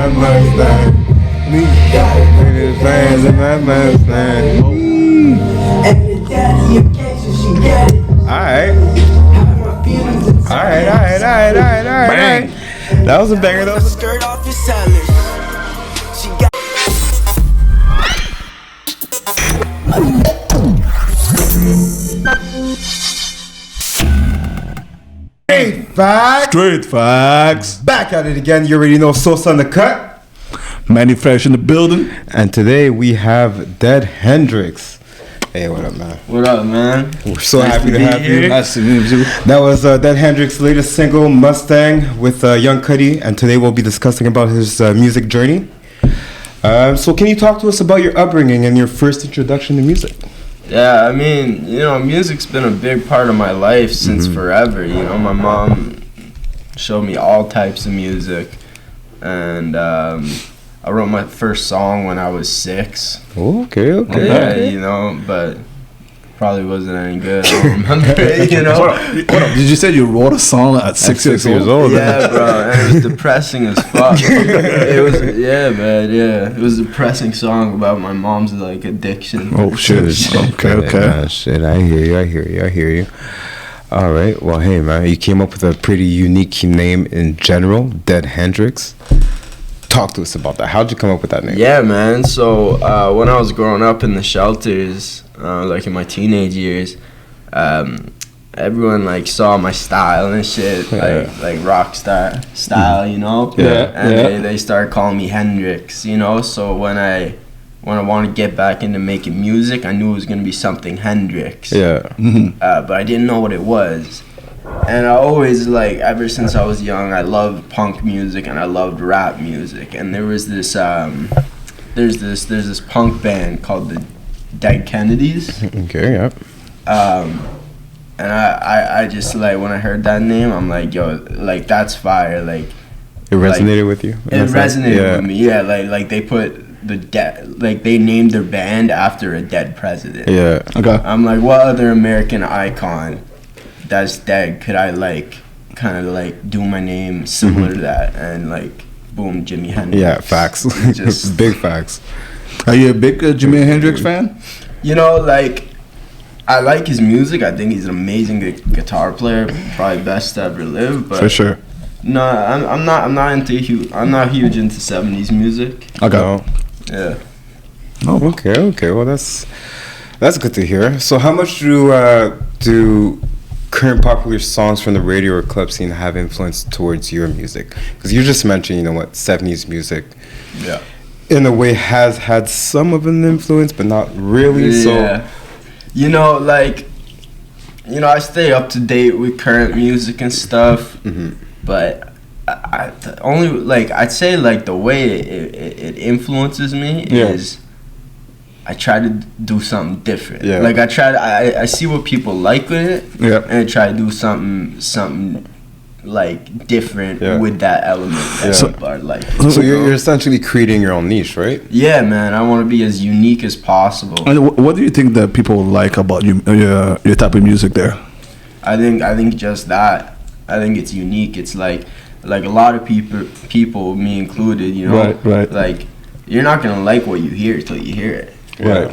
Mustang. Me, with his fans in my Mustang. Alright. Alright. That was a banger though. Skirt off his salad. She got Straight facts. Back at it again. You already know Sosa on the cut. Manny Fresh in the building. And today we have Dead Hendrix. Hey, what up, man? What up, man? We're so happy to have you. Nice to meet you. That was Dead Hendrix's latest single, Mustang, with Young Cudi. And today we'll be discussing about his music journey. So can you talk to us about your upbringing and your first introduction to music? Yeah, I mean, music's been a big part of my life since forever. My mom showed me all types of music. And I wrote my first song when I was 6. Okay. Yeah, but probably wasn't any good. I don't remember it, Hold up. Did you say you wrote a song at 6 years old? Yeah, bro. And it was depressing as fuck. It was, It was a depressing song about my mom's addiction. Oh shit. Okay. Shit, I hear you. All right. Well, hey, man, you came up with a pretty unique name in general, Dead Hendrix. Talk to us about that. How'd you come up with that name? Yeah, man. So when I was growing up in the shelters, in my teenage years, everyone saw my style and shit, like rock star style, And they started calling me Hendrix, So when I wanted to get back into making music, I knew it was gonna be something Hendrix. Yeah. But I didn't know what it was. And I always, ever since I was young, I loved punk music and I loved rap music. And there was this, there's this punk band called the Dead Kennedys. Okay, yep. And I just, when I heard that name, I'm like, yo, that's fire. It resonated with you? It resonated with me, yeah. They put they named their band after a dead president. Yeah. Okay. I'm like, what other American icon that's dead could I do my name similar to that? And boom, Jimi Hendrix. Yeah, facts. Just big facts. Are you a big Jimi Hendrix fan? I like his music. I think he's an amazing guitar player, probably best to ever live. But for sure. No, I'm not huge into 70s music. Okay. No. Yeah. Oh. Okay. Well, that's good to hear. So, how much do current popular songs from the radio or club scene have influence towards your music? Because you just mentioned, 70s music. Yeah. In a way, has had some of an influence, but not really. Yeah. So. I stay up to date with current music and stuff. Mm-hmm. But I'd say the way it influences me is I try to do something different. Yeah. I see what people like with it. Yeah. And I try to do something different with that element that people are liking. So you're essentially creating your own niche, right? Yeah, man. I want to be as unique as possible. And what do you think that people like about your type of music there? I think just that. I think it's unique. It's like a lot of people, me included, Right. You're not gonna like what you hear till you hear it. Right.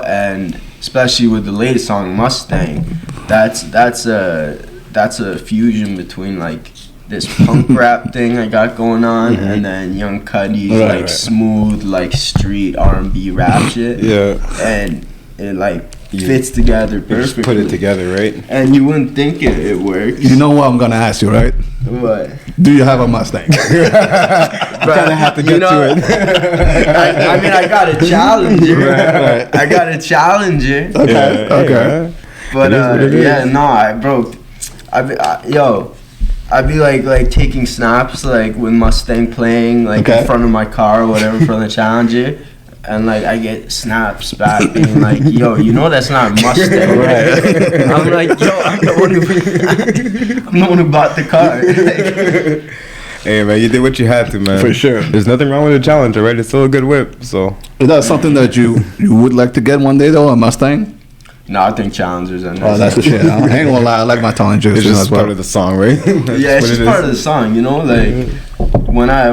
And especially with the latest song, Mustang, that's a fusion between this punk rap thing I got going on, and then Young Cudi's smooth street R&B rap shit. Yeah. And it fits together perfectly. Just put it together, right? And you wouldn't think it works. You know what I'm gonna ask you, right? What? Do you have a Mustang? I kind of have to get to it. I got a challenger. Right. I got a challenger. Okay. But I'd be taking snaps with Mustang playing in front of my car or whatever from the Challenger, and I get snaps back being yo, that's not Mustang. Right. I'm like, yo, I'm the one who bought the car. Hey man, you did what you had to, man. For sure. There's nothing wrong with a Challenger, right? It's still a good whip. So is that something that you would like to get one day though, a Mustang? No, I think challengers are Oh, that's the shit. I ain't gonna lie. I like my challengers It's just as well. part of the song, right? Yeah, it's just part of the song, you know. Like when I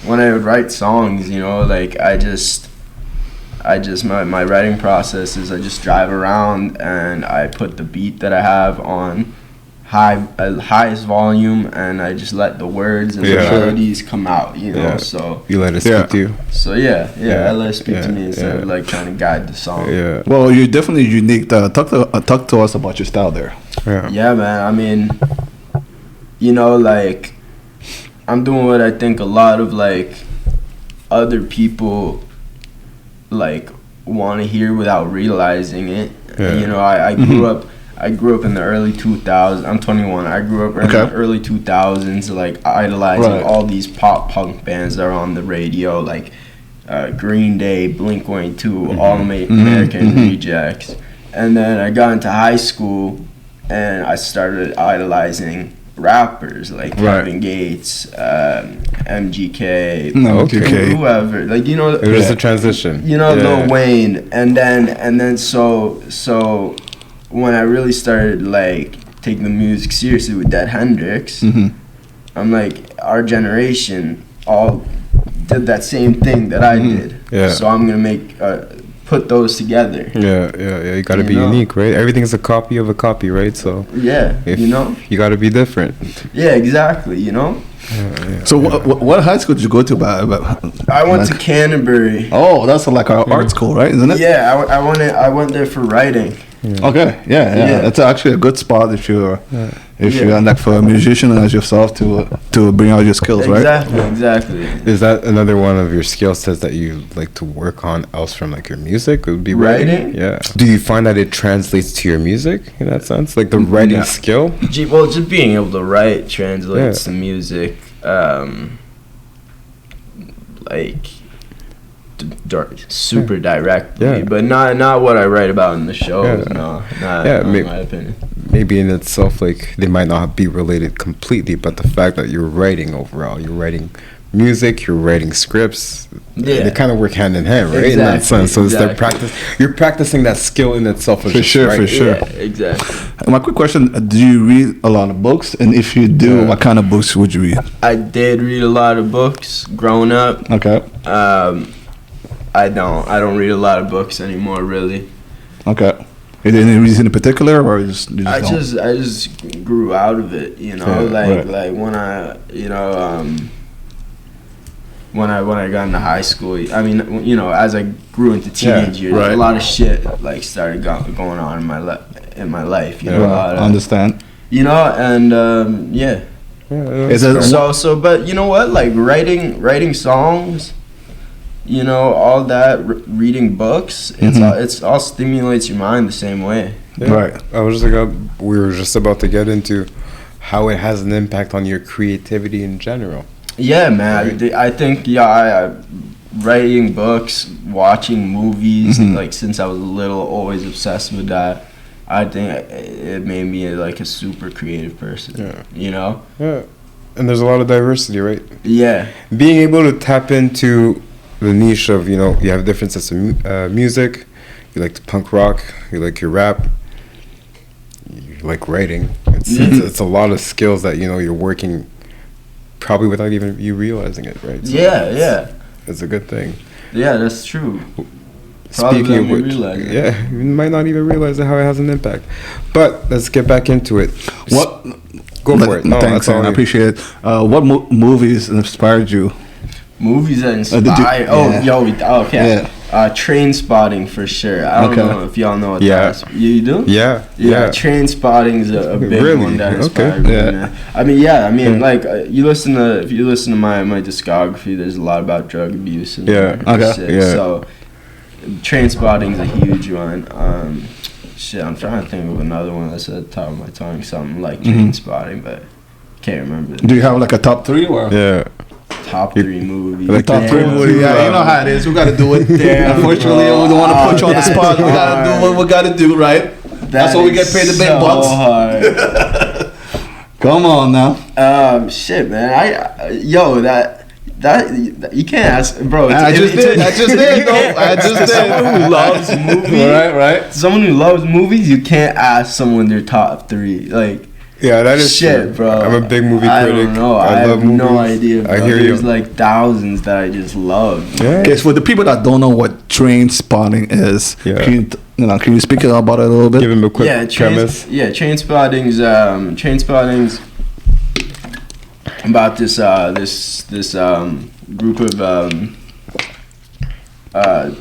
would write songs, you know, like I just my writing process is I just drive around and I put the beat that I have on highest volume, and I just let the words and the melodies come out, you know. So you let it speak to you. So I let it speak to me instead of like trying to guide the song. Yeah. Well, you're definitely unique. Talk to us about your style there. Yeah, man. I mean, you know, like I'm doing what I think a lot of like other people like want to hear without realizing it. And, you know, I grew up. I grew up in the early 2000s. I'm 21. I grew up in the early 2000s, like idolizing all these pop punk bands that are on the radio, like Green Day, Blink-182, All American Rejects. And then I got into high school and I started idolizing rappers like Kevin Gates, MGK, whoever. Like, you know, it was a transition. You know, Lil Wayne, and then so when I really started like taking the music seriously with that Hendrix, I'm like, our generation all did that same thing that I did. Yeah. So I'm gonna make put those together. Yeah. You gotta be unique, right? Everything's a copy of a copy, right? So you know, you gotta be different. Yeah, exactly. You know. So what high school did you go to? I went to Canterbury. Oh, that's like our art school, right? Isn't it? Yeah, I went there for writing. Okay, yeah. That's actually a good spot if you're like for a musician as yourself to bring out your skills, right? Exactly. Is that another one of your skill sets that you like to work on else from like your music? It would be writing. Yeah. Do you find that it translates to your music in that sense, like the writing skill? Well, just being able to write translates to music. Like super directly, but not what I write about in the shows. Not in my opinion. Maybe in itself, like they might not be related completely, but the fact that you're writing overall, you're writing music, you're writing scripts, they kind of work hand in hand, right? In that sense, so it's their practice. You're practicing that skill in itself. For sure. Yeah, exactly. My quick question: do you read a lot of books? And if you do, what kind of books would you read? I did read a lot of books growing up. Okay. I don't read a lot of books anymore, really. Okay. Any reason in particular, or I just grew out of it, you know. Like when I, you know, when I got into high school. I mean, you know, as I grew into teenage years, a lot of shit like started going on in my life. You know, I understand. You know, and but you know what? Like writing songs. You know, all that reading books, it's all stimulates your mind the same way. Right. We were just about to get into how it has an impact on your creativity in general. Yeah, man. Right. I think writing books, watching movies, like since I was little, always obsessed with that. I think it made me like a super creative person. Yeah. You know. Yeah. And there's a lot of diversity, right? Yeah. Being able to tap into the niche of, you know, you have different sets of music, you like the punk rock, you like your rap, you like writing. It's a lot of skills that, you know, you're working probably without even you realizing it, right? So it's a good thing. Yeah, that's true. Speaking of which, you might not even realize how it has an impact. But let's get back into it. Go for it. No, thanks, I appreciate it. What movies inspired you? Movies that inspire. Train Spotting for sure. I don't know if y'all know what that is. You do? Yeah. Train Spotting is a big one that inspired me. Man. I mean, like if you listen to my discography, there's a lot about drug abuse and So Train Spotting is a huge one. I'm trying to think of another one that's at the top of my tongue. Something like Train Spotting, but can't remember. Do you have like a top 3 or? Yeah. Top 3 movies. Like top 3 movies. Yeah, you know how it is. We got to do it. Unfortunately, we don't want to put you on the spot. We got to do what we got to do, right? That's what we get paid the big bucks. Hard. Come on now. Shit, man. that you can't ask, bro. I just did. Someone who loves movies, right. Someone who loves movies, you can't ask someone their top 3. Like, yeah, that is shit, true. bro. I'm a big movie critic. I don't know. I love have movies. no idea, bro. I hear There's you. like thousands that I just love. Yeah. Okay, so for the people that don't know what train spotting is, Yeah. can you speak about it a little bit? Give him a quick premise. Train spotting's about this group of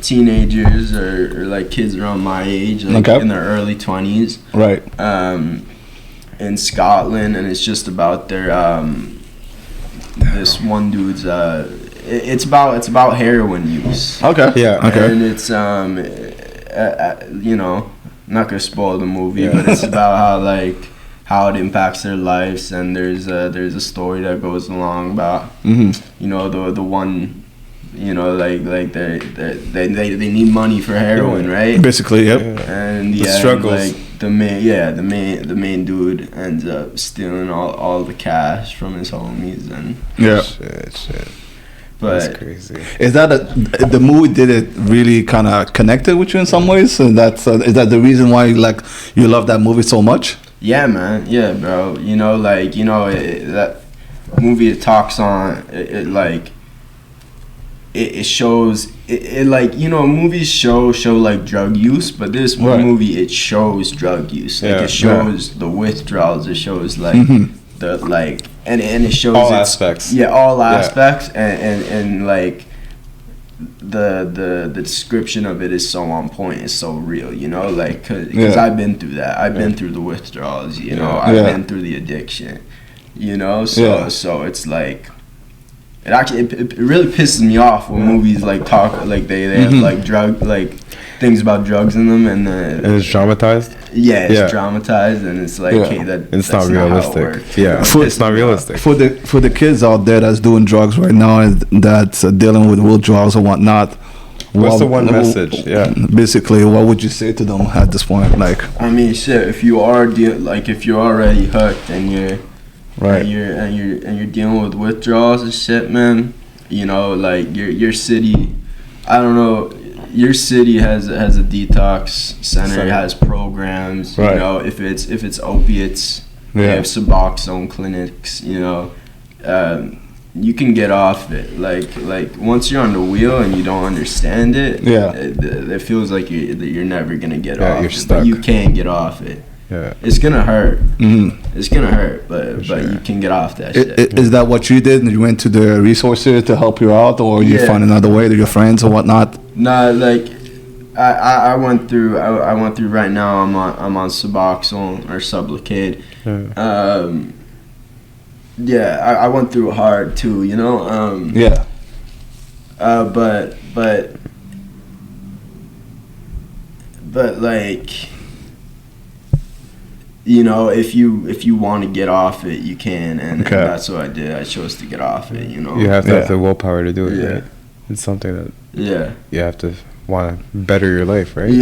teenagers or like kids around my age, like in their early 20s, right? In Scotland, and it's just about their this one dude's it's about heroin use. Okay. Yeah. Okay. And it's you know, I'm not gonna spoil the movie, but it's about how it impacts their lives, and there's a story that goes along about you know the one, you know, like they need money for heroin, right? Basically, yep. And the struggles. like the main dude ends up stealing all the cash from his homies, and Shit. but That's crazy. Is that the movie? Did it really kind of connected with you in some ways? And that's is that the reason why you love that movie so much? yeah, man, yeah, bro. You know, like, you know, that movie, it talks on it shows it like, you know, movies show like drug use, but this movie, it shows drug use. Like, it shows the withdrawals. It shows like the like and it shows all aspects. Yeah, all aspects, and like the description of it is so on point. It's so real, you know, like because I've been through that. I've been through the withdrawals, you know. I've been through the addiction, you know. So it's like it really pisses me off when movies like talk like they have like drug like things about drugs in them, and it's dramatized. Yeah, it's dramatized, and it's like, hey, it's not realistic. It's not realistic. For the kids out there that's doing drugs right now and that's dealing with withdrawals or whatnot, what's the one message? Yeah, basically, what would you say to them at this point? Like, I mean, shit. If you are if you're already hooked and you're right, and you're dealing with withdrawals and shit, man. You know, like your city, I don't know. Your city has a detox center. It has programs. You know, if it's opiates, they have Suboxone clinics. You know, you can get off it. Like once you're on the wheel and you don't understand it, it feels like you're never gonna get off. You're it, stuck. but you can get off it. Yeah, it's gonna hurt. It's gonna hurt, but you can get off that shit. Is that what you did? You went to the resources to help you out, or you found another way to your friends or whatnot? Nah, like I went through. I went through. Right now, I'm on Suboxone or Sublocade. I went through hard too. You know. But like, you know, if you want to get off it, you can, and that's what I did. I chose to get off it. You know. You have to have the willpower to do it. Right? It's something that you have to want to better your life, right?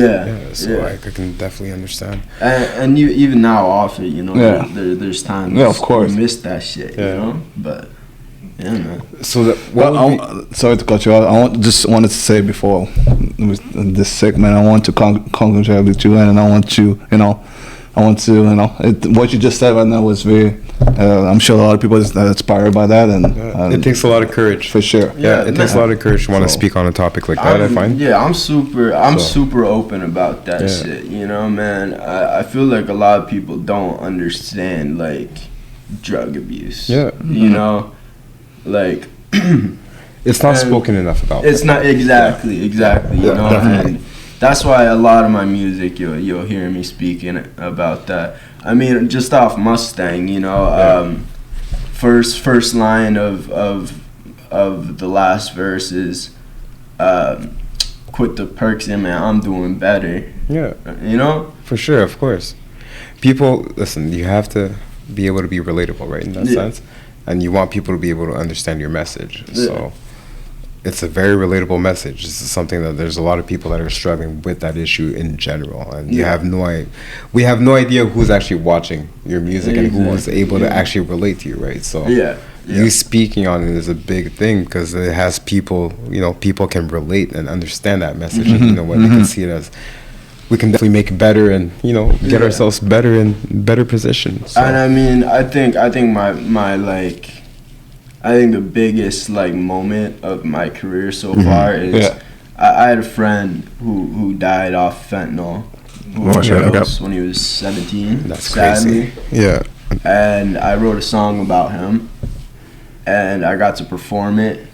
So I can definitely understand. And you even now off it, you know. There's times of course you miss that shit, you know. But yeah, man. So sorry to cut you off. Just wanted to say before this segment, I want to congratulate you, and I want you, you know. What you just said right now was very. I'm sure a lot of people are inspired by that, and it takes a lot of courage for sure. It takes a lot of courage to want to speak on a topic like that. I find. Yeah, I'm super open about that shit. You know, man. I feel like a lot of people don't understand like drug abuse. Yeah, you know, like it's not spoken enough about. It's not exactly. You know, and that's why a lot of my music you'll hear me speaking about that. I mean, just off Mustang, you know, first line of the last verse is, quit the perks, and man, I'm doing better. Yeah, you know, for sure, of course. People, listen, you have to be able to be relatable, right? In that sense, and you want people to be able to understand your message. So it's a very relatable message. This is something that there's a lot of people that are struggling with that issue in general, and we have no idea who's actually watching your music and who is able to actually relate to you, right? So you speaking on it is a big thing because it has people, people can relate and understand that message, and you know what, they can see it as we can definitely make it better and get ourselves better in better positions. So. And I mean, I think my like. I think the biggest like moment of my career so far is I had a friend who died off fentanyl when he was 17. That's sadly. crazy. Yeah. And I wrote a song about him, and I got to perform it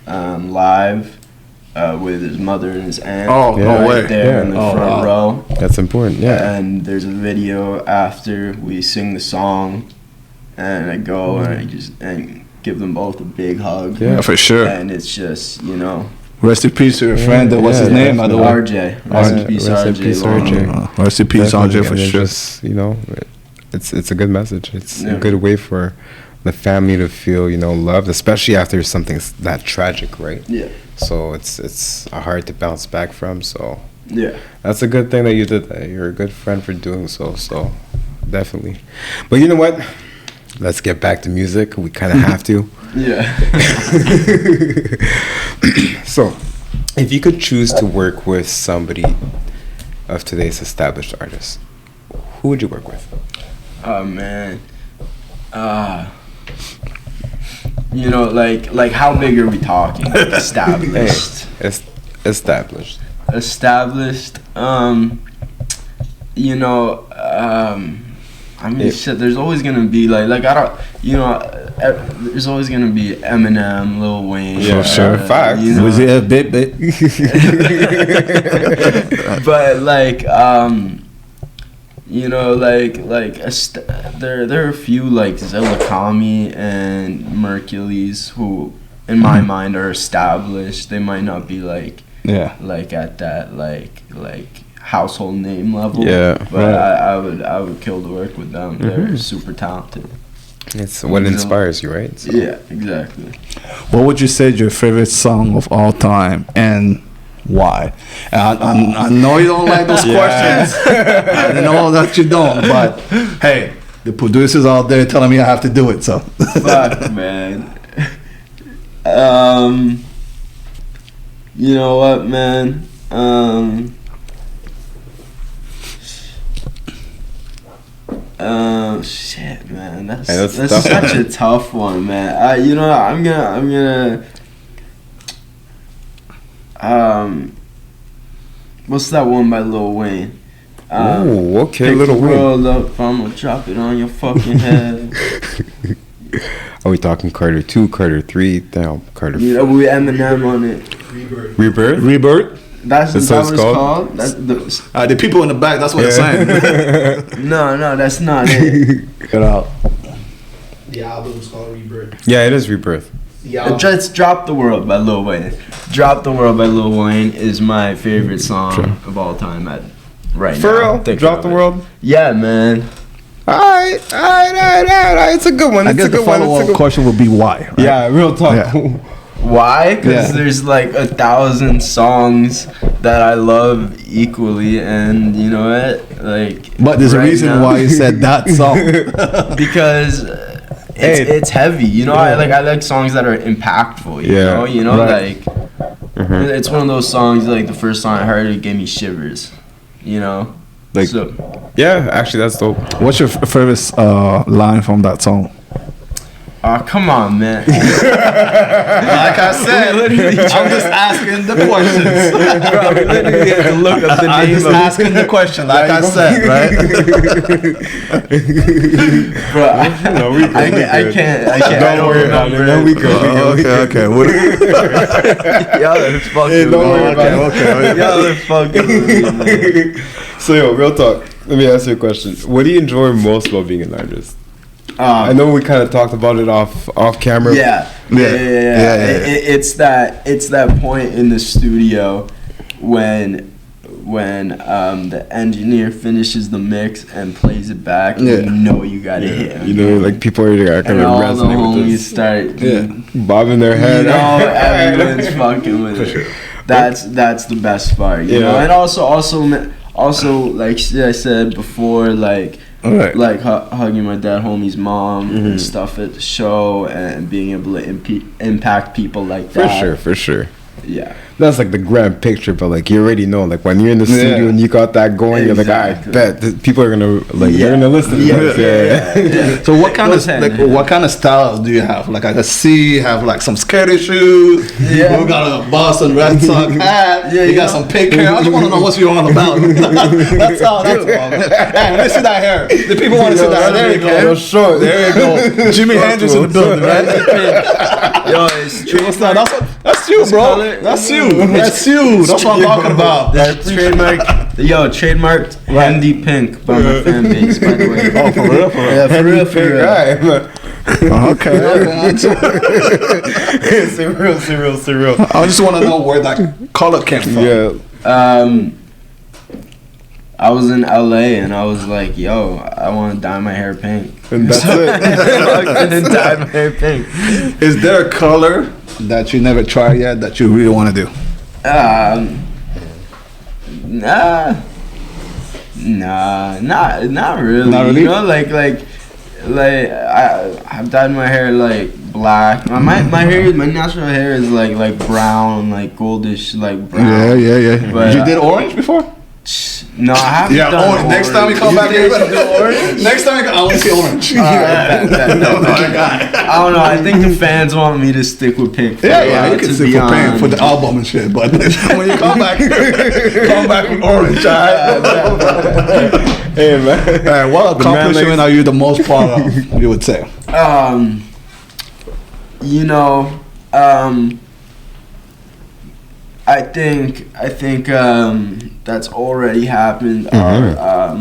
live with his mother and his aunt. Oh, no way. There in the front row. That's important. Yeah. And there's a video after we sing the song, and I go and give them both a big hug. Yeah, for sure. And it's just, Rest in peace to your friend. What's his name? RJ. Rest in peace, RJ. Rest in peace, RJ, for sure. Just, it's a good message. It's a good way for the family to feel, loved, especially after something that tragic, right? Yeah. So it's hard to bounce back from. So yeah, that's a good thing that you did that. You're a good friend for doing so. So definitely. But you know what? Let's get back to music. We kind of have to. Yeah. So, if you could choose to work with somebody of today's established artists, who would you work with? Oh man. Like how big are we talking? Established. Established. Established. I mean, shit. There's always gonna be like I don't, there's always gonna be Eminem, Lil Wayne. Yeah, sure. Facts. Was it a bit? But there are a few like Zelakami and Mercules who, in my mind, are established. They might not be like at that like household name level. Yeah. But I would kill to work with them. They're super talented. It's what inspires you, right? So. Yeah, exactly. What would you say is your favorite song of all time and why? I know you don't like those questions. I know that you don't, but hey, the producers out there telling me I have to do it, so. Fuck, man. You know what, man? Shit, man. That's such a tough one, man. I'm gonna. What's that one by Lil Wayne? Oh, okay, pick Lil the Wayne. world up, I'ma drop it on your fucking head. Are we talking Carter 2, Carter 3, down Carter 4? We Eminem on it. Rebirth? That's what it's called? That's the people in the back, that's what they're saying. No, that's not it. Get out. The album's called Rebirth. Yeah, it is Rebirth. Just Drop the World by Lil Wayne. Drop the World by Lil Wayne is my favorite song of all time right now. For real? Drop the World? Yeah, man. Alright. It's a good one. I guess the follow-up question would be why, right? Yeah, real talk. Yeah. Why? Because there's like 1,000 songs that I love equally, and you know what? But there's a reason why you said that song. Because it's heavy. I like songs that are impactful. You know, right. It's one of those songs. Like the first song I heard, it gave me shivers. Yeah, actually, that's dope. What's your favorite line from that song? Come on, man. Like I said, I'm just asking the questions. Bro, we literally have to look up the name. I'm just asking the question, like I said, right? Bro, I can't. Don't worry about it. No, we go. Okay. Y'all are fucking. Don't worry about it. Okay. Y'all are fucking. So, real talk. Let me ask you a question. What do you enjoy most about being an artist? I know we kind of talked about it off camera. Yeah. It's that point in the studio when when the engineer finishes the mix and plays it back, Yeah. you know you gotta hit him. You know, like people are and gonna all the resonate with homies this. start Bobbing their you head. know, everyone's fucking with it. That's the best part, you know. And also like I said before, like Right. like hugging my dad homie's mom and stuff at the show and being able to impact people like that. For sure. Yeah. That's like the grand picture, but like you already know, like when you're in the studio and you got that going, you're like, I bet people are gonna they're gonna listen to this. Yeah. So what kind of what kind of styles do you have? Like I can see you have like some skater shoes. Yeah. You got a Boston Red Sox hat. Yeah, you got some pink hair. I just want to know what you're all about. That's all. That's all. Hey, let me see that hair. The people want to see that. There you go. Short. There you go. Jimi Hendrix in the building, right? Yo, it's true. What's that? That's you, bro. That's you. That's you. That's what I'm talking about. That's trademarked Handy Pink by my fan base, by the way. Oh, for real? Yeah, for real. Okay. Surreal. I just want to know where that color came from. Yeah. I was in LA and I was like, yo, I want to dye my hair pink. And that's it. I didn't dye my hair pink. Is there a color that you never tried yet that you really want to do? Nah, not really. Not really? You know, like I've dyed my hair like black. My natural hair is like brown, like goldish, like brown. Yeah. But, you did orange before? No, I haven't done orange. Next time you come back here, next time I want to see orange. I don't know. I think the fans want me to stick with pink. Yeah, you can stick with pink for the album and shit. But when you come back, come back with orange. Hey man. What accomplishment are you the most proud of? You would say. You know, I think that's already happened.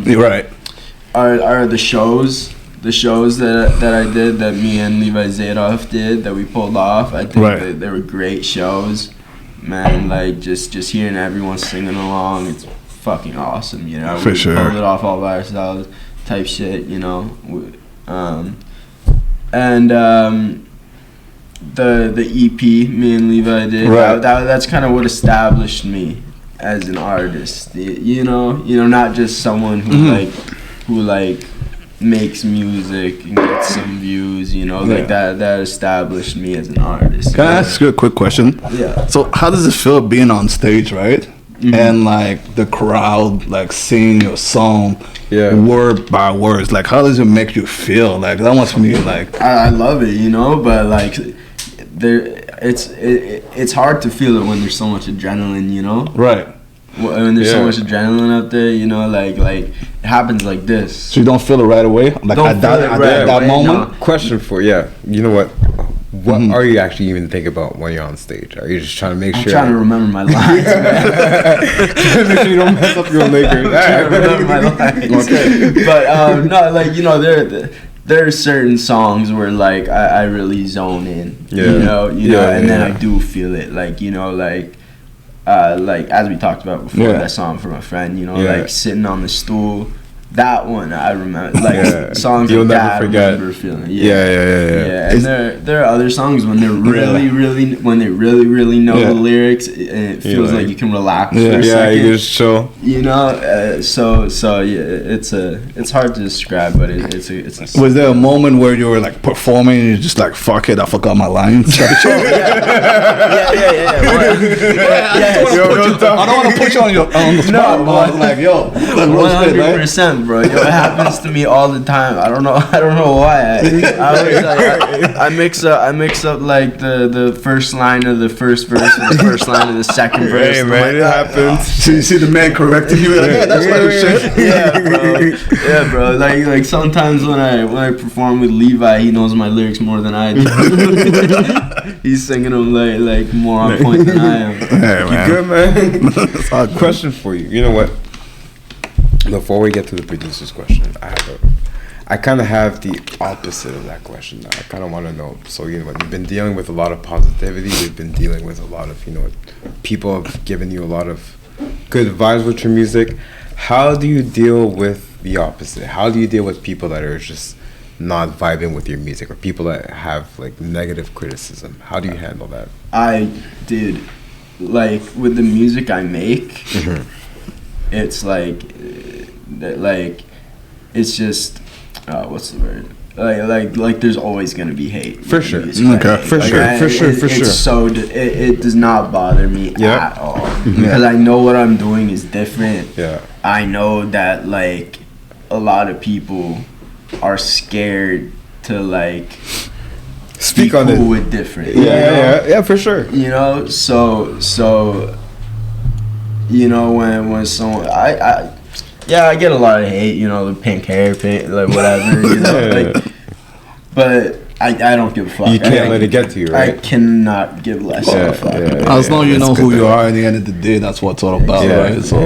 You're right. Are the shows that I did, that me and Levi Zadoff did, that we pulled off. I think they were great shows, man. Like just hearing everyone singing along, it's fucking awesome, you know. For sure. Pulled it off all by ourselves, type shit, you know. The EP me and Levi did, that's kind of what established me as an artist. You know, not just someone who like makes music and gets some views. You know, like that established me as an artist. Can I ask you a quick question? Yeah. So how does it feel being on stage, right? Mm-hmm. And like the crowd like singing your song word by words? Like how does it make you feel? Like that must be like I love it, you know, but like it's hard to feel it when there's so much adrenaline, you know. Right. When there's so much adrenaline up there, you know, like it happens like this. So you don't feel it right away, like at that moment. No. Question for you know what? What are you actually even thinking about when you're on stage? Are you just trying to make sure? I'm trying to remember my lines, man. Make sure you don't mess up your Lakers. I'm trying to remember my lines. Okay. But no, like, you know, there are certain songs where like I really zone in. You know, and then I do feel it, like, you know, like as we talked about before, that song from a friend, you know, like sitting on the stool. That one I remember, like songs you'll like never that. forget. I remember feeling. Yeah. And there are other songs when they're really know the lyrics, and it feels like you can relax for a second. You just chill. You know, so yeah, it's hard to describe, but it's a. Was there a moment where you were like performing and you're just like, fuck it, I forgot my lines? Yeah. I don't want to put you on the spot, but I was like, yo, 100%, bro. Yo, it happens to me all the time. I don't know why. I mix up like the first line of the first verse and the first line of the second verse. Hey man, it happens. So you see the man correcting you, like, yeah, that's like shit. Yeah, bro. Like sometimes when I perform with Levi, he knows my lyrics more than I do. He's singing them like more on point than I am. Hey, man. You good, man? Question for you. You know what? Before we get to the producer's question, I kind of have the opposite of that question now. I kind of want to know. So, you know what? You've been dealing with a lot of positivity. You've been dealing with a lot of, you know, people have given you a lot of good vibes with your music. How do you deal with the opposite? How do you deal with people that are just not vibing with your music, or people that have like negative criticism? How do you handle that? Dude, like with the music I make, it's like it's just what's the word? Like there's always gonna be hate. For sure. Okay. For sure. So it does not bother me at all because I know what I'm doing is different. Yeah. I know that like a lot of people are scared to like Speak be on cool it. with different. Yeah, for sure. You know, so you know when someone I get a lot of hate. You know, the pink hair, like whatever. You know, like, but I don't give a fuck. You can't let it get to you, right? I cannot give less of a fuck. As long as you know who you are at the end of the day, that's what it's all about, right? So,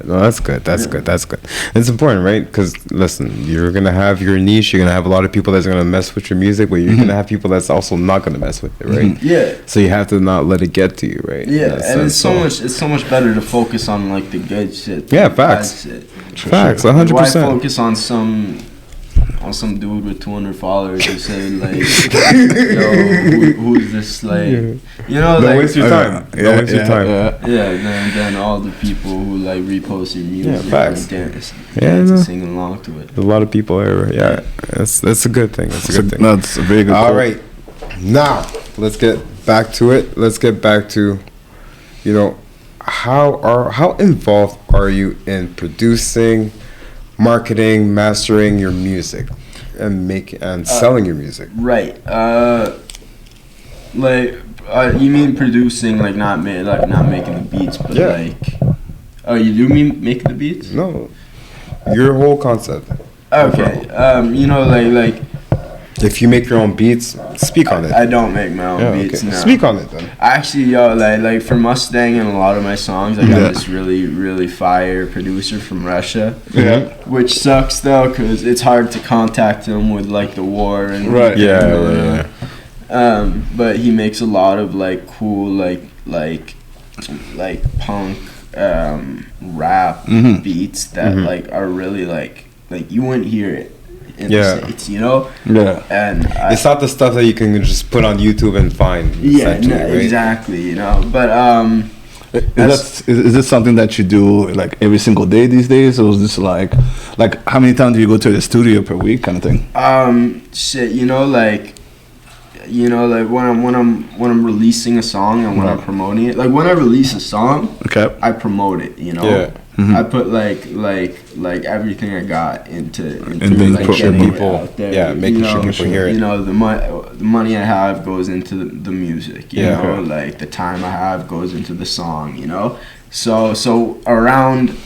No, that's good. That's good. It's important, right? Because listen, you're gonna have your niche. You're gonna have a lot of people that's gonna mess with your music, but you're gonna have people that's also not gonna mess with it, right? Yeah. So you have to not let it get to you, right? Yeah, and it's so much better to focus on like the good shit. Yeah, than the bad facts. shit. Facts, Why 100%. focus on some dude with 200 followers who say like, yo, who's this like, you know, Don't like, waste your time. Don't waste your time. then all the people who like repost your music, facts. and dance no. singing along to it. A lot of people are, that's a good thing. That's a good thing. That's a very good All quote. right, now let's get back to it. Let's get back to, you know, how involved are you in producing, marketing, mastering your music, and selling your music? Right. You mean producing, like not making the beats, but like, oh, you do mean making the beats? No, your whole concept. Okay. You know, like. If you make your own beats, speak on it. I don't make my own beats. Okay. No. Speak on it then. Actually, like for Mustang and a lot of my songs, I got this really fire producer from Russia. Yeah. Which sucks though, cause it's hard to contact him with like the war and Right. Yeah. But he makes a lot of like cool like punk rap beats that like are really like you wouldn't hear it in the States, you know? Yeah. And It's not the stuff that you can just put on YouTube and find. yeah, no, right? exactly, you know. But Is this something that you do like every single day these days, or is this like how many times do you go to the studio per week, kind of thing? shit, you know, like when I'm releasing a song and when I'm promoting it, like when I release a song, Okay. I promote it, you know. Yeah. I put like everything I got into making like sure getting it people- out there, yeah, making you sure know, people hear it. You know, the money I have goes into the music, you know, like the time I have goes into the song, you know. So around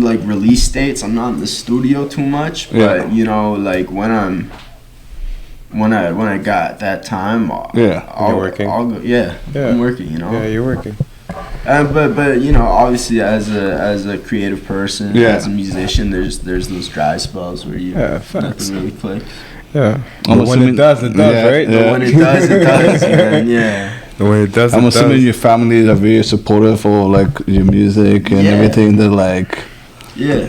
like release dates, I'm not in the studio too much, but you know, like when I got that time, You're working. I'll go, I'm working, you know. Yeah, you're working. But you know, obviously as a creative person, as a musician, there's those dry spells where facts. nothing really clicks. Yeah. I'm But when assuming- it does, right? Yeah. But when it does, man. Yeah. When it does, I'm it assuming does. your family are very supportive for like your music and everything. They're like, Yeah.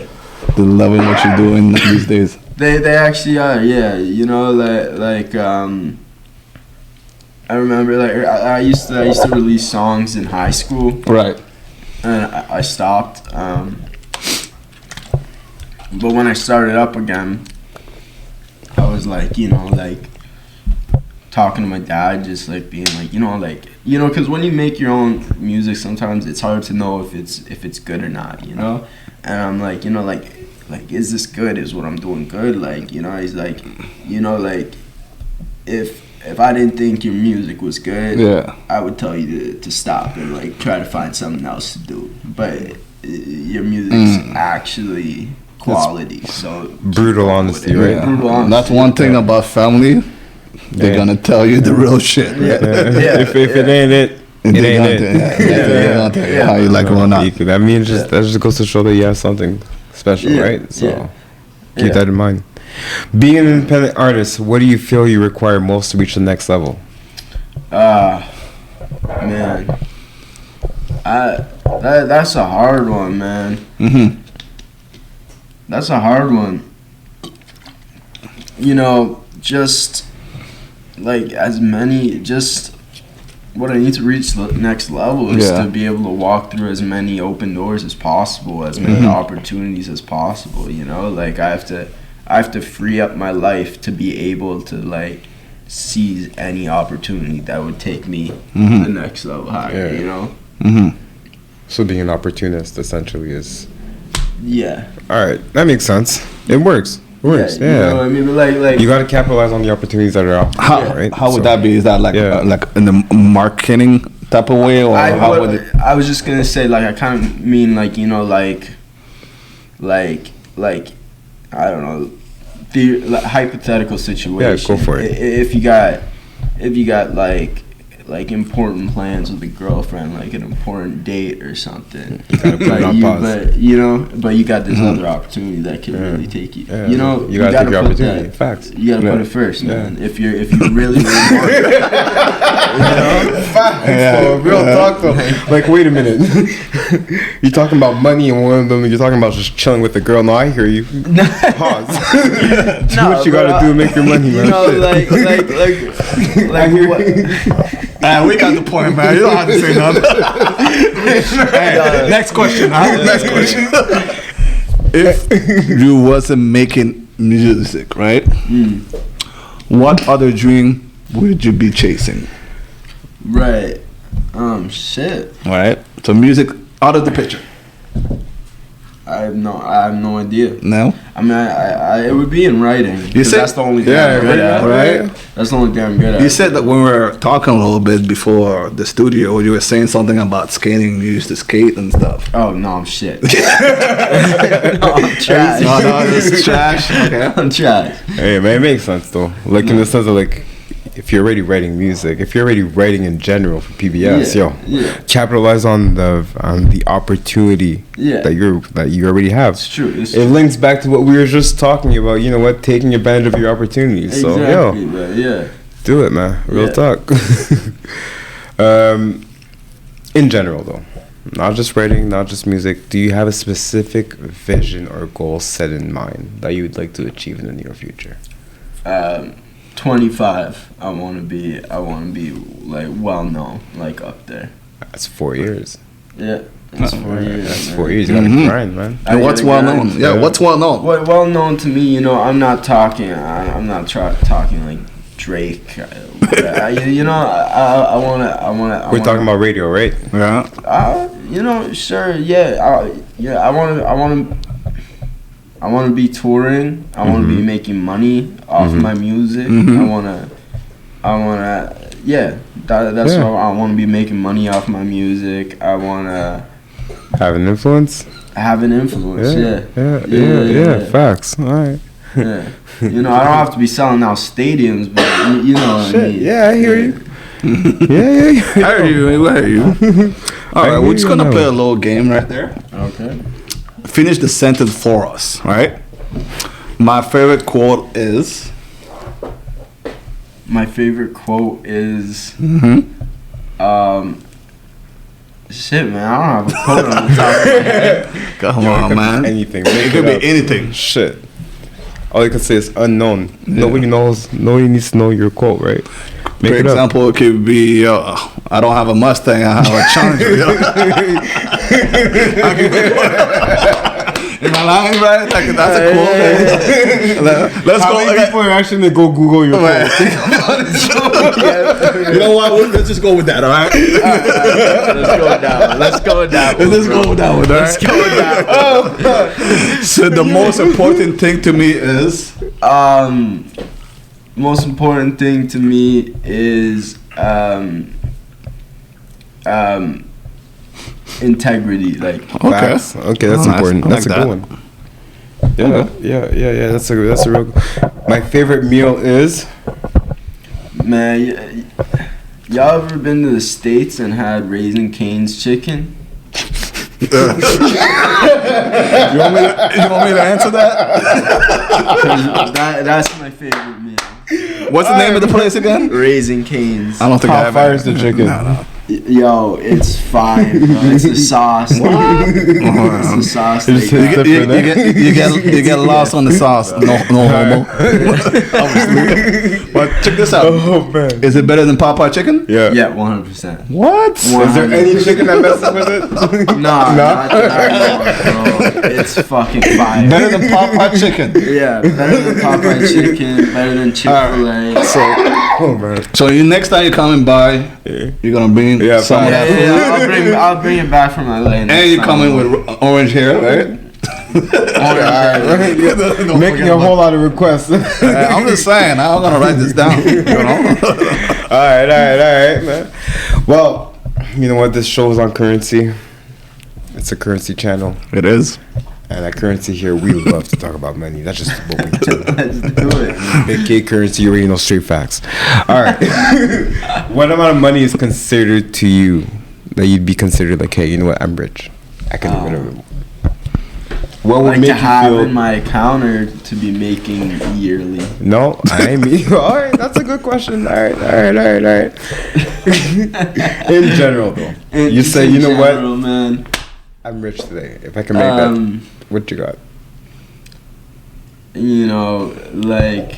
they're loving what you're doing these days. They actually are. Yeah. You know, like I remember like I used to release songs in high school. Right. And I stopped. But when I started up again, I was like, you know, like talking to my dad, just like being like, because when you make your own music, sometimes it's hard to know if it's good or not, you know. And I'm like, you know, like is this good? Is what I'm doing good? Like, you know, he's like, you know, like if I didn't think your music was good, I would tell you to stop and like try to find something else to do. But your music's actually quality. So Brutal honesty, right? Yeah. Brutal honesty. That's one thing about family. They're gonna tell you the real shit. If it ain't it, it ain't it. They're gonna tell you how you like it or not. That means that just goes to show that you have something special, right? So keep that in mind. Being an independent artist, what do you feel you require most to reach the next level? Man, That's a hard one, man. Mm-hmm. That's a hard one. You know, just like just what I need to reach the next level is to be able to walk through as many open doors as possible, as many opportunities as possible. You know, like I have to free up my life to be able to like seize any opportunity that would take me to the next level higher. You know. Mm-hmm. So being an opportunist essentially is. Yeah. All right, that makes sense. It works. It works. Yeah. You know what I mean? But like you got to capitalize on the opportunities that are out there, right? How would that be? Is that like in the marketing type of way, or how would it? I was just gonna say like I kind of mean like, you know, like I don't know, the hypothetical situation. Yeah, go for it. If you got like important plans with a girlfriend, like an important date or something. You gotta put it on pause. But you got this other opportunity that can really take you. Yeah. You know, you gotta take your opportunity. Facts. You gotta put it first, man. If you really want it. You know? Facts. Real talk though. Like, wait a minute. You're talking about money, and one of them you're talking about just chilling with the girl. No, I hear you. Pause. Do what you gotta do to make your money, man. You know, like I hear what. We got the point, man. You don't have to say nothing. Next question. Next question. If you wasn't making music, right? What other dream would you be chasing? Right. Shit. All right. So music out of the picture. I have no idea. No. I mean, I it would be in writing. You said that's the only thing I'm good at. Right? That's the only thing I'm good at. You said that when we were talking a little bit before the studio, you were saying something about skating. You used to skate and stuff. Oh no, I'm shit. No, I'm trash. No, it's trash. Okay, I'm trash. Hey man, it makes sense though. Like in the sense of like, if you're already writing music, if you're already writing in general for PBS, capitalize on the opportunity that you already have. It's true. It links back to what we were just talking about. You know what? Taking advantage of your opportunities. Exactly, So man, do it, man. Real talk. In general, though, not just writing, not just music. Do you have a specific vision or goal set in mind that you would like to achieve in the near future? 25. I want to be like well known, like up there. That's 4 years. Yeah. That's 4 years. That's 4 years. You gotta grind, man. And what's well known? Yeah, what's well known? What well known to me, you know, I'm not talking. I'm not talking like Drake. You know, I wanna. We're talking about radio, right? Yeah. You know, sure, yeah. I want to be touring. I want to be making money off my music. I want to, that's what I want to be making money off my music. I want to have an influence. Yeah. Facts. All right. Yeah. You know, I don't have to be selling out stadiums, but you know what I mean. Yeah, I hear you. Yeah. I hear you. All right, we're just gonna play a little game right there. Okay. Finish the sentence for us, right? My favorite quote is. Shit, man, I don't have a quote on the top of my head. Come on, man. Anything. It could be anything. Shit. All you can say is unknown. Yeah. Nobody knows. Nobody needs to know your quote, right? For example, it could be, I don't have a Mustang, I have a Challenger. Am I lying, right? Like, that's a quote. Let's How go. many people are actually going to go Google your quote? You know what? Let's just go with that, all right? Let's go with that. So the most important thing to me is? Most important thing to me is integrity. Like, okay, that's important. That's a good one. Yeah. That's a real. My favorite meal is. Man, y'all ever been to the States and had Raising Cane's chicken? You want me to answer that? That's my favorite meal. What's the name of the place again? Raising Cane's. I don't think I have. How fires the chicken? No. Yo, it's fine, bro. It's the sauce. It's the sauce. Just They hits got. it. You get lost on the sauce. No homo. Obviously. But check this out. Oh man. Is it better than Popeye chicken? Yeah. Yeah, 100%. What? Is there any chicken that messes with it? Nah, not that I know, bro. It's fucking fire. Better than Popeye chicken. Yeah, better than Popeye chicken, better than Chick-fil-A. Oh man. So you next time you're coming by, Yeah. you're gonna bring some. Yeah, I'll bring it back from LA. And you're coming with orange hair, right? Making a whole lot of requests. I'm just saying. I'm gonna write this down. You know? All right, man. Well, you know what? This show is on currency. It's a currency channel, It is. and at currency here, we love to talk about money. That's just what we do. Let's do it. Big K currency, you already know straight facts. All right. What amount of money is considered to you that you'd be considered like, hey, you know what? I'm rich. I can do whatever. What would Like make to you have feel? in my account or to be making yearly? No, I mean, all right, that's a good question. All right. In general, though, you say, you know what? Man. I'm rich today. If I can make that, what you got? You know, like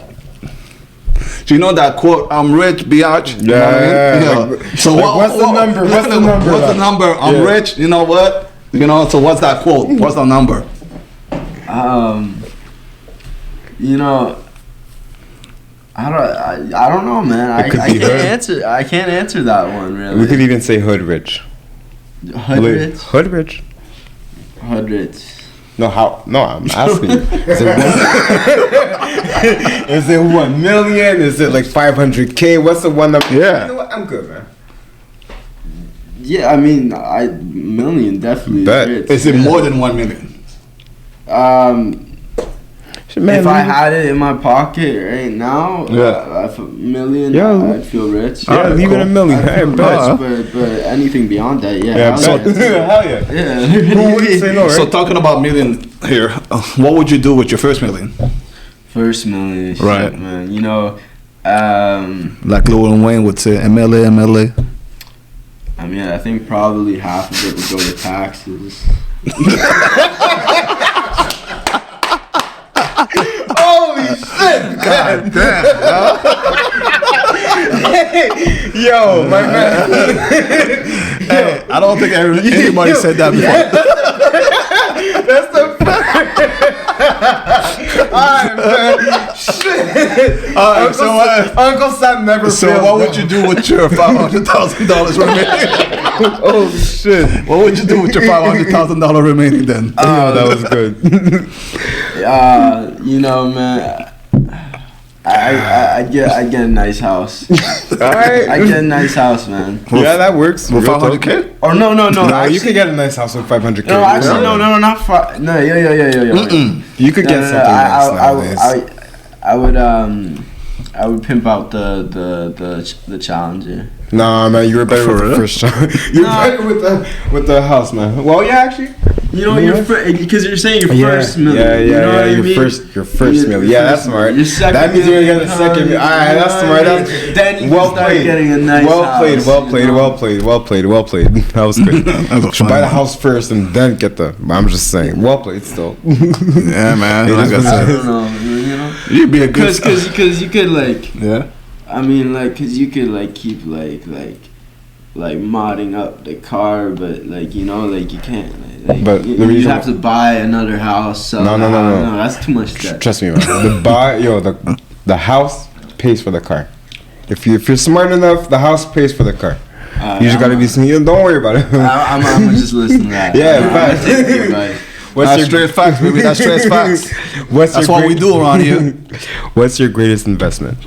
Do you know that quote? I'm rich, biatch. You know what I mean? Yeah. So Like, what's the number? What's the number? What's the number? I'm Yeah. rich. You know what? You know. So what's that quote? What's the number? you know, I don't know, man. I could can't be hood. answer. I can't answer that one really. We could even say hood rich. Hood rich. Hood rich. Hood rich. No, how? No, I'm asking you. Is it 1 million? Is it like 500K? What's the one number? Yeah. You know what? I'm good, man. Yeah, I mean, million definitely. Bet. Rich. Is it more than 1 million? If I had it in my pocket right now, if a million, Yeah. I'd feel rich. Yeah, leave it a million. I'd feel Hey, bet. rich, but anything beyond that, yeah. Yeah, hell bet. yeah. Hell yeah. Yeah. Who would say no, right? So talking about million here, what would you do with your first million? First million, shit, Right. man. You know, Like Lil Wayne would say, MLA. I mean, I think probably half of it would go to taxes. Holy shit! God damn. Yo, my man. Hey, I don't think anybody said that before. That's the Alright, man. Shit. Alright, so what? Uncle Sam never So fails, what bro. would you do with your $500,000 remaining? Oh shit. What would you do with your $500,000 remaining then? That was good. You know, man. I get a nice house. Alright. I get a nice house, man. Yeah, that works. With Real talk. 500K? Or no. No, actually, you could get a nice house with 500K. No, actually, no, not five. No, yeah. You could get something nice nowadays. I would pimp out the Challenger. Nah, man, you were better For with the real? first shot. You're better with the house, man. Well, yeah, actually. You know, because you're saying your first million. Yeah, you know what I your mean? first meal. Yeah, that's smart. Your second That means you're gonna get a million second meal. comes, Alright, that's you know smart. what I mean? That's Then you well can start played. getting a nice house, Well played. That was good. That's Should buy the house first and then get the. I'm just saying. Well played, still. Yeah, man. It Like is I what it said, I don't know. You know, you'd be a good. because you could like. Yeah. I mean, like, cause you could like keep like modding up the car, but like you know, like you can't. Like, But you, the reason- have to buy another house. Sell No. that's too much debt. Trust me, man. The house pays for the car. If you're smart enough, the house pays for the car. You just gotta be. Don't worry about it. I'm gonna just listen to that. Yeah, I'm gonna facts. take your advice. That's straight facts, baby. That's straight facts. That's what we do around here. What's your greatest investment?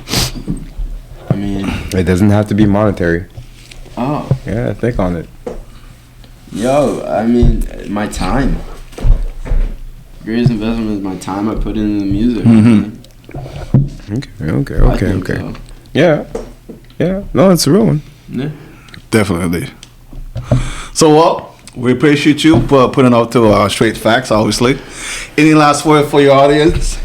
I mean, It doesn't have to be monetary. oh, Yeah, think on it. yo, I mean, my time. Greatest investment is my time I put into the music. I think Okay. so. Yeah. No, it's a real one. Yeah. Definitely. So, well, we appreciate you for putting out to straight facts, obviously. Any last word for your audience?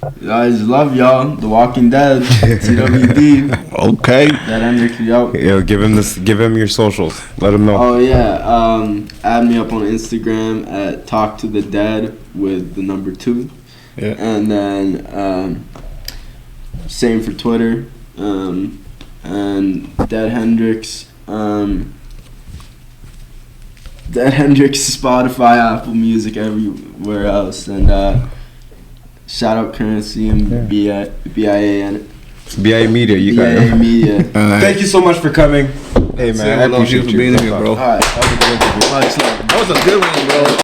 Guys, love y'all. The Walking Dead. TWD. Okay. That Hendrix, yo. Yo, give him this. Give him your socials. Let him know. Oh yeah. Add me up on Instagram at Talk to the Dead with the number 2. Yeah. And then same for Twitter. And Dead Hendrix. Dead Hendrix, Spotify, Apple Music, everywhere else. And shout out Currency and BIA. BIA Media, you got BIA it. Media. Thank you so much for coming. Hey man, I appreciate for you being here, bro. Alright. Much love. That was a good one, bro.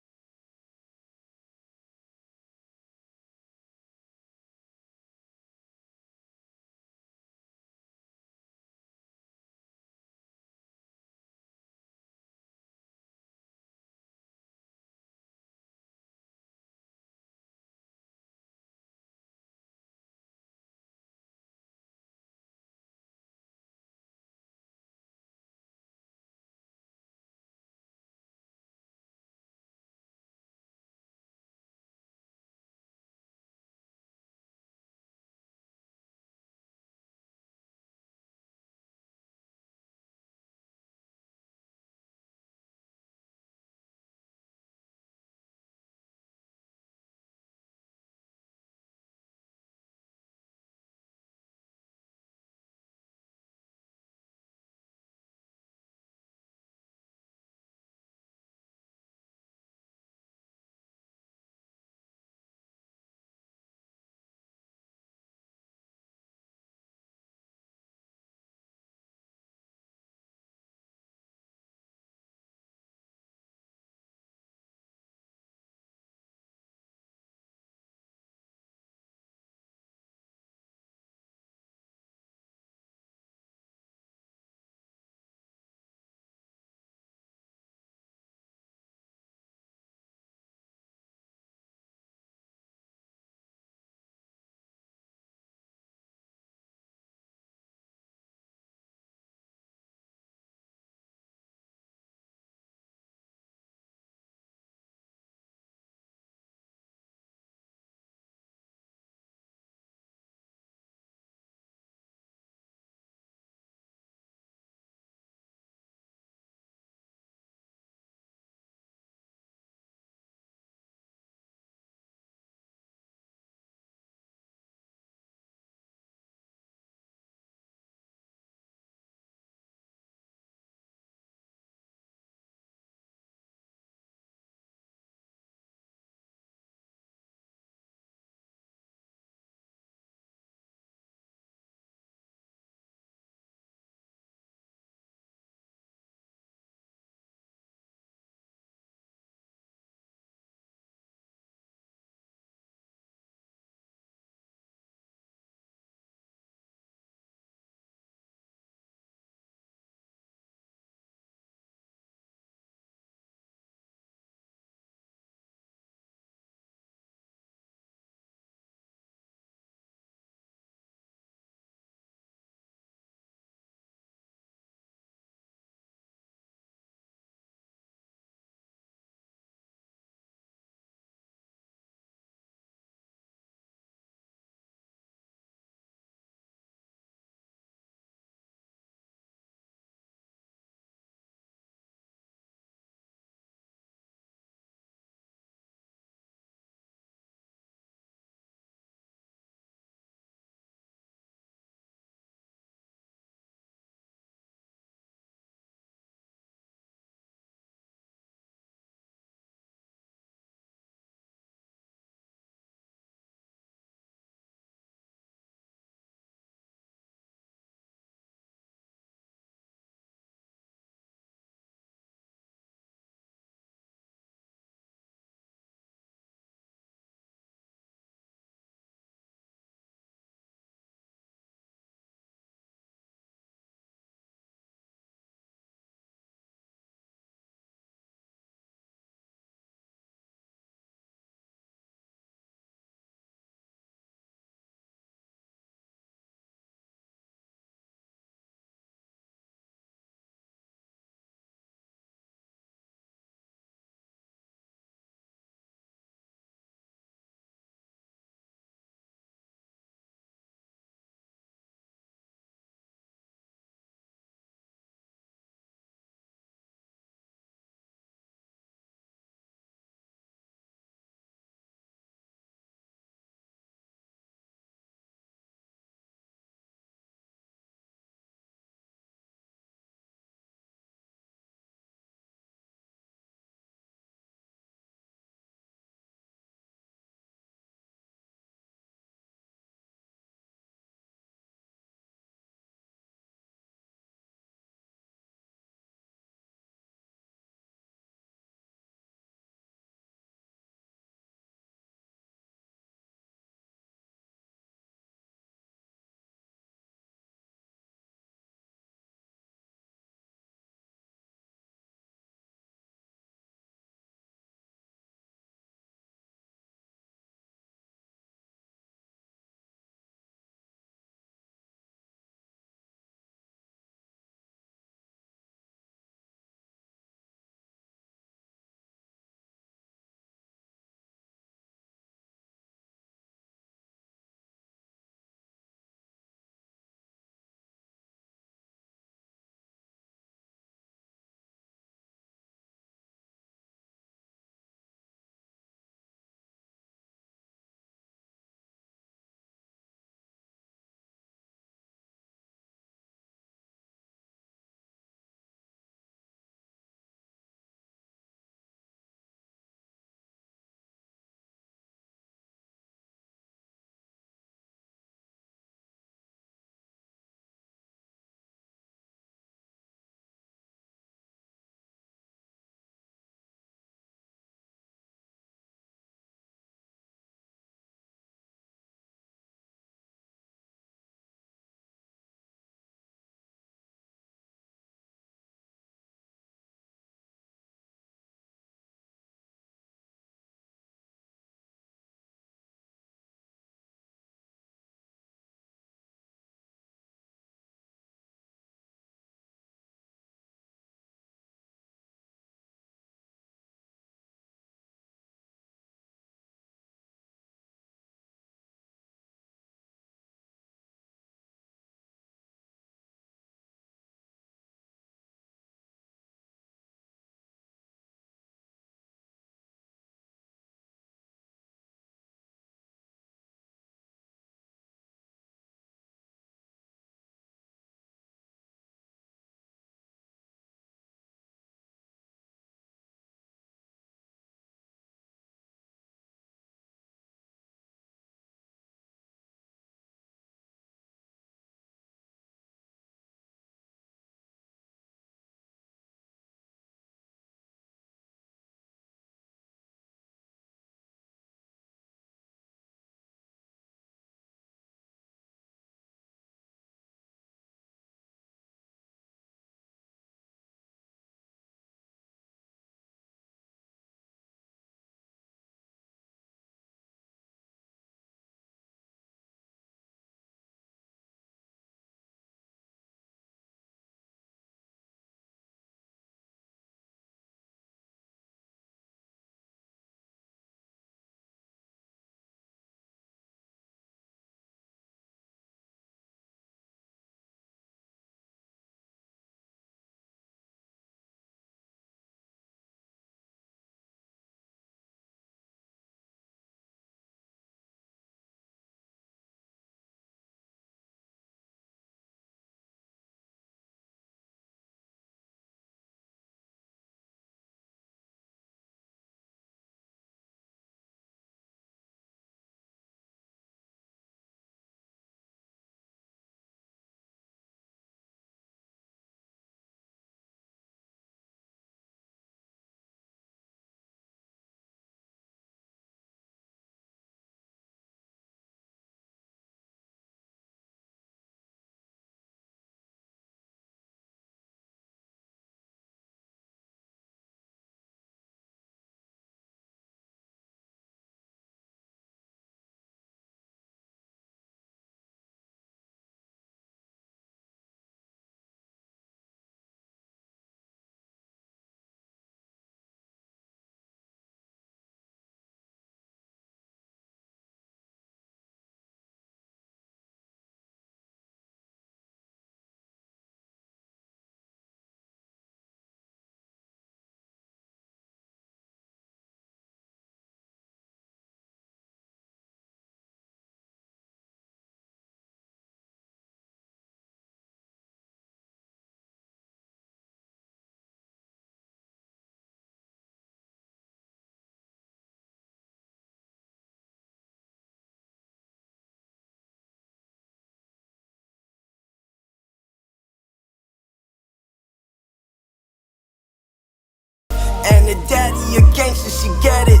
a gangster, she get it.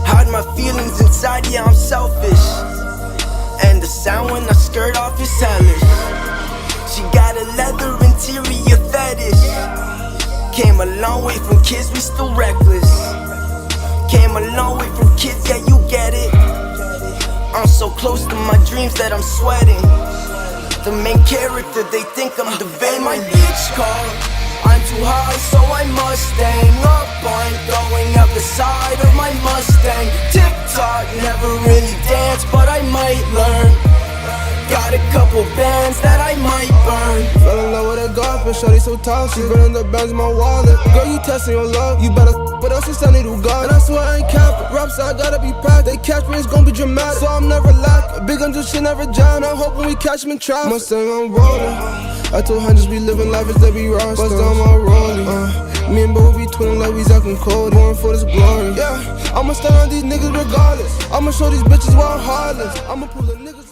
Hide my feelings inside, yeah, I'm selfish. And the sound when I skirt off is hellish. She got a leather interior fetish. Came a long way from kids, we still reckless. Came a long way from kids, yeah, you get it. I'm so close to my dreams that I'm sweating. The main character, they think I'm the villain. My bitch call, I'm too high, so I Mustang up. I'm going up the side of my Mustang. TikTok, never really dance, but I might learn. Got a couple bands that I might burn. Fell in love with a girlfriend, shorty so toxic. Burning the bands in my wallet. Girl, you testing your love, you better but else it's sunny to God. And I swear I ain't capping. Raps, I gotta be packed. They catch me, it's gonna be dramatic. So I'm never lack. Big guns do shit, never jam. I'm hoping we catch me in traffic. Mustang, I'm rolling. I told hundreds we living life as they be raw. Bust down my rolling. Me and Bo be twinning like we Zach and Cody. Born for this glory. Yeah, I'ma stand on these niggas regardless. I'ma show these bitches why I'm heartless. I'ma pull the niggas.